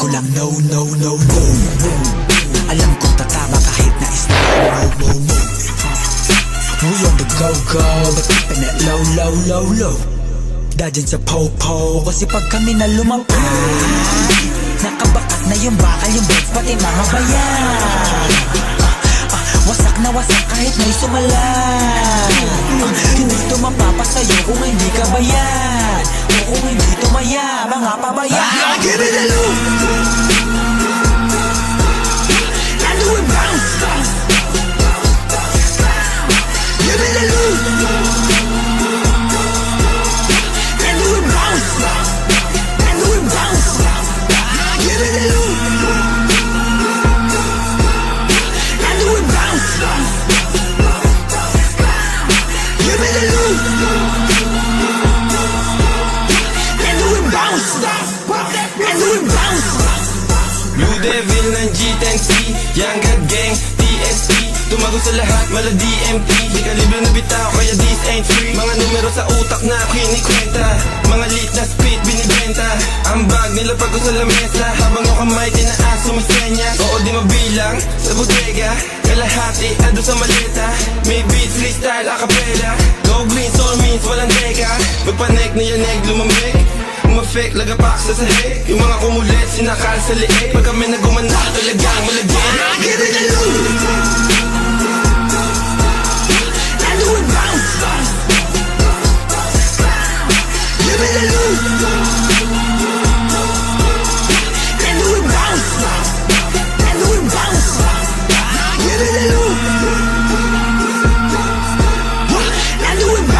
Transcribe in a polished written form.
ko lang no, no, no, no. Alam kong tatama kahit na slow. We on the go-go, but keeping it low, low, low, low. Dadyan sa po-po, kasi pag kami na lumapag, nakabakat na yung bakal, yung beds, pati mga bayan. Wasak na wasak kahit may sumalan. Hindi ito mapapasayo kung hindi ka bayan, o kung hindi tumaya, mga pabayan. Give it a look, and do it bounce. Give it a look, and do it bounce, and do it bounce. Give it a look, and do it bounce. Give it a look, and do it bounce, and do it bounce. Blue Devil ng G10C, Young God Gang, TSP. Tumago sa lahat, mala DMT. Di ka libre na bitaw, kaya this ain't free. Mga numero sa utak na kinikwenta, mga lit na spit binibenta. Ang bag nila pag sa lamesa, habang yung kamay tinaas sumisenya. Oo di mabilang, sa bodega kalahati, ando sa maleta. May beats, freestyle, acapella. Go green, soul means walang teka. Magpanek na yanig, lumamig. Umafek, lagapak sa sahig. Yung mga kumulit, sinakal sa liig. Pag kami nagumanak, talagang malagyan. Give it a